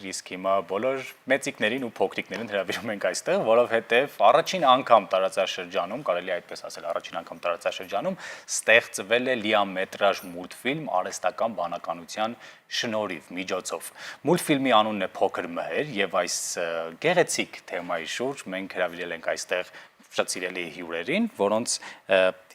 Իսկ հիմա բոլոր մեծիկներին ու փոքրիկներին հրավիրում ենք այստեղ, որովհետև առաջին անգամ տարածաշրջանում, կարելի է այդպես ասել, առաջին անգամ տարածաշրջանում ստեղծվել է լիամետրաժ մուլտֆիլմ արհեստական բանականության շնորհիվ, միջոցով։ Մուլտֆիլմի անունն է Փոքր մհեր եւ այս գեղեցիկ թեմայի շուրջ մենք հրավիրել ենք այստեղ շատ սիրելի հյուրերին, որոնց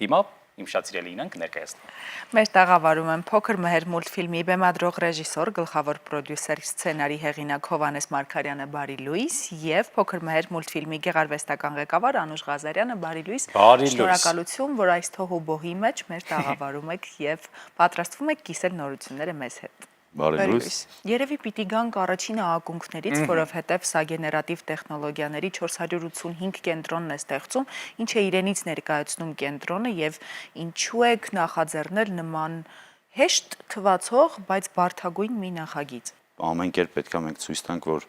հիմա իմ շատ սիրելի ինան կներկայացնի։ Մեր տաղավարում են Փոքր մհեր մուլտֆիլմի բեմադրող ռեժիսոր, գլխավոր պրոդյուսեր, սցենարի հեղինակ Հովհաննես Մարգարյանը, բարի լույս, եւ Փոքր մհեր մուլտֆիլմի գեղարվեստական ղեկավար Անուշ Ղազարյանը, բարի լույս։ Շնորհակալություն, որ այս թողուբոհի մեջ մեր տաղավարում եք եւ պատրաստվում եք կիսել նորությունները մեզ հետ։ Բարի լույս։ Երևի պիտի գանք առաջին ակունքներից, որովհետև սա գեներատիվ տեխնոլոգիաների 485 կենտրոնն է ստեղծում, ինչ է իրենից ներկայացնում կենտրոնը եւ ինչու եք նախաձեռնել նման հեշտ թվացող, բայց բարդագույն մի նախագիծ։ Ամեն կերպ պետք է մենք ցույց տանք, որ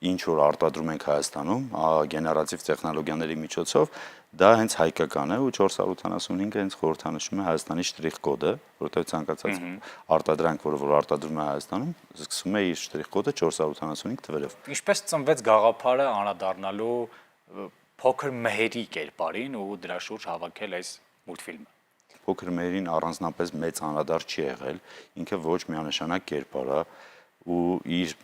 ինչ որ արտադրում ենք Հայաստանում, գեներատիվ տեխնոլոգիաների միջոցով, դա հենց հայկական է ու 485-ը հենց խորհրդանշում է Հայաստանի շտրիխ կոդը, որովհետև ցանկացած արտադրանք, որը որ արտադրվում է Հայաստանում, սկսում է իր շտրիխ կոդը 485 թվերով։ Ինչպես ծնվեց գաղափարը անդրադառնալու Փոքր մհերի կերպարին ու դրա շուրջ հավաքել այս մուլտֆիլմը։ Փոքր մհերին առանձնապես մեծ անդրադարձ չի եղել, ինքը ոչ միանշանակ կերպար է ու իր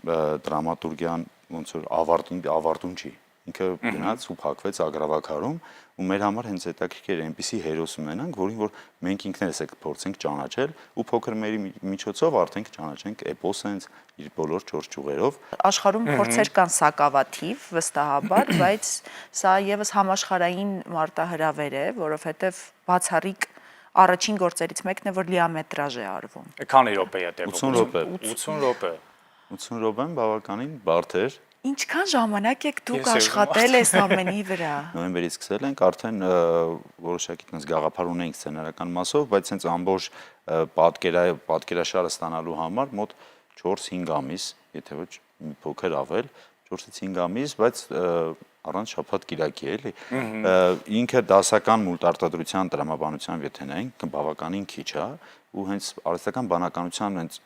դրամատուրգիան ոնց որ ավարտուն չի։ Ինքը գնաց ու փակվեց ագրավակարում ու մեր համար հենց հետաքրքիր է այնպիսի հերոս ունենանք, որին որ մենք ինքներս փորձենք ճանաչել ու Փոքր մհերի միջոցով արդեն ճանաչենք էպոսը հենց իր բոլոր 4 ճյուղերով։ Աշխարհում փորձեր կան սակավաթիվ, վստահաբար, բայց սա եւս համաշխարհային մարտահրավեր է, որովհետեւ բացառիկ առաջին գործերից մեկն է, որ լիամետրաժ է արվում։ Քանի րոպե է տևում։ 80 րոպե։ 80 րոպե։ 80 րոպեն բավականին բարդ էր։ Ինչքան ժամանակ եք դուք աշխատել այս ամենի վրա։ Նոյեմբերից սկսել ենք, արդեն որոշակի տես գաղափար ունենք սցենարական մասով, բայց հենց ամբողջ պատկերաշարը ստանալու համար մոտ 4-5 ամիս, եթե ոչ մի փոքր ավել, 4-ից 5 ամիս, բայց առանց շաբաթ կիրակի էլի։ Ինքը դասական մուլտարտադրության տրամաբանության եթե նայենք, բավականին քիչ է ու հենց արհեստական բանականության հենց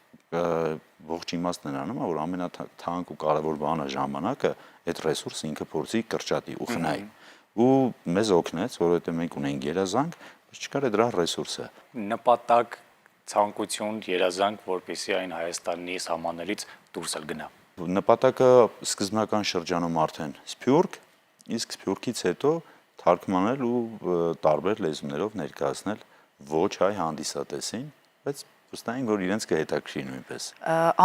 ողջ իմաստն է անում, որ ամենաթանկ ու կարևոր բանը ժամանակը այդ ռեսուրսը ինքը փորձի կրճատի ու խնայի։ Ու մեզ օգնեց, որովհետև մենք ունենք երազանք, բայց չկար դրա ռեսուրսը։ Նպատակ, ցանկություն, երազանք, որպեսզի այն Հայաստանի սահմաններից դուրս գնա։ Նպատակը սկզբնական շրջանում արդեն Սփյուռք, իսկ Սփյուռքից հետո թարգմանել ու տարբեր լեզուներով ներկայացնել ոչ հայ հանդիսատեսին, բայց վստահ եմ, որ իրենց կհետաքրքրի նույնպես։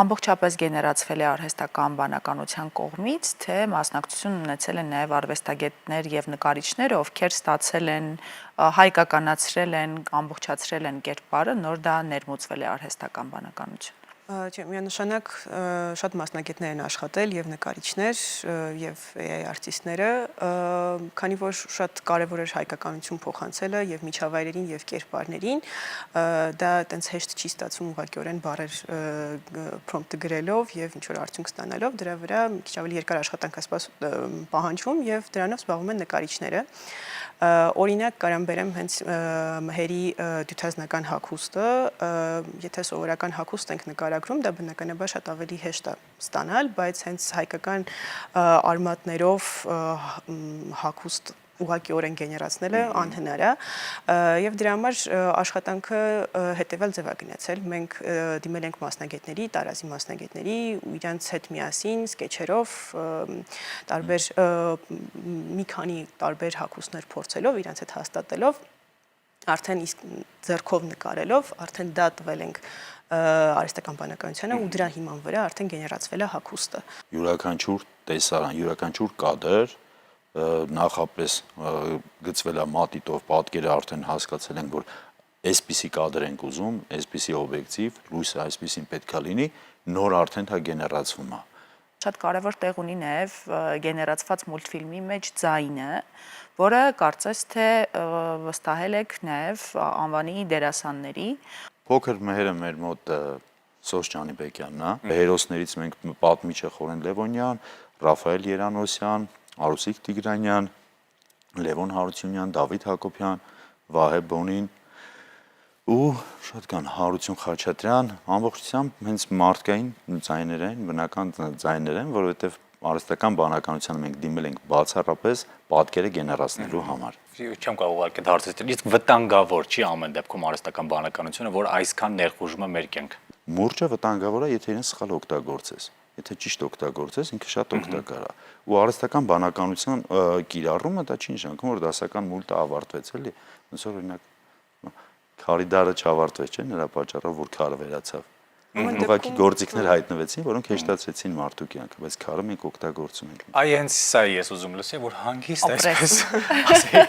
Ամբողջապես գեներացվել է արհեստական բանականության կողմից, թե մասնակցություն ունեցել են նաև արվեստագետներ եւ նկարիչներ, ովքեր ստացել են, հայկականացրել են, ամբողջացրել են կերպարը, նոր դա ներմուծվել է արհեստական բանականություն։ Չէ, միանշանակ շատ մասնագետներ են աշխատել եւ նկարիչներ եւ AI արտիստները, քանի որ շատ կարեւոր էր հայկականություն փոխանցելը եւ միջավայրերին եւ կերպարներին, դա այտենց հեշտ չի ստացվում ուղղակիորեն բառեր prompt-ը գրելով եւ ինչ որ արդյունք ստանալով, դրա վրա մի քիչ ավելի երկար աշխատանք է պահանջվում եւ դրանով զբաղվում են նկարիչները։ Օրինակ կարամ բերեմ հենց մհերի դյութազնական հագուստը, եթե սովորական հագուստ ենք նկարագրում, դա բնականաբար շատ ավելի հեշտ է ստանալ, բայց հենց հայկական արմատներով հագուստ ուղղակիորեն գեներացնելը անհնար է եւ դրա համար աշխատանքը հետեւյալ ձև է գնացել։ Մենք դիմել ենք մասնագետների, տարազի մասնագետների ու իրանց հետ միասին սկեչերով տարբեր մի քանի տարբեր հագուստներ փորձելով, իրանց հետ հաստատելով, արդեն իսկ ձեռքով նկարելով, արդեն դա տվել ենք արհեստական բանականությանը ու դրա հիման վրա արդեն գեներացվել է հագուստը։ Յուրաքանչյուր տեսարան, յուրաքանչյուր կադր նախապես գծվել է մատիտով, պատկերը արդեն հասկացել ենք, որ այսպիսի կադր ենք ուզում, այսպիսի օբյեկտիվ, լույսը այսպիսին պետք է լինի, նոր արդեն դա գեներացվում է։ Շատ կարևոր տեղ ունի նաև գեներացված մուլտֆիլմի մեջ ձայնը, որը կարծես թե վստահել եք նաև անվանի դերասանների։ Փոքր մհերը մեր մոտ Սոս Ջանիբեկյանն է, հերոսներից մենք պատմիչը Խորեն Լևոնյան, Ռաֆայել Երանոսյան, Արուսիկ Տիգրանյան, Լևոն Հարությունյան, Դավիթ Հակոբյան, Վահե Բոնին ու շատ կան Հարություն Խաչատրյան, ամբողջությամբ հենց մարդկային ձայներ են, բնական ձայներ են, որովհետև արհեստական բանականությանը մենք դիմել ենք բացառապես պատկերը գեներացնելու համար։ Չեմ կարող ուղղակի հարցնել, իսկ վտանգավոր չի ամեն դեպքում արհեստական բանականությունը, որ այսքան ներխուժում է մեր կյանք։ Մուրճը վտանգավոր է, եթե իրեն սխալ օգտագործես։ Եթե ճիշտ օգտագործես, ինքը շատ օգտակար է։ Ու արհեստական բանականության կիրառումը դա չի նշանակում, որ դասական մուլտը ավարտվեց, էլի։ Ոնց որ օրինակ քարիդարը չավարտվեց, չէ՞, նրա պատճառով որ քարը վերացավ։ Ուղղակի գործիքներ հայտնվեցին, որոնք հեշտացրեցին մարդու կյանքը, բայց քարը մենք օգտագործում ենք։ Այ հենց սա ես ուզում լսել, որ հանգիստ Ապրես։ այսպես ասի,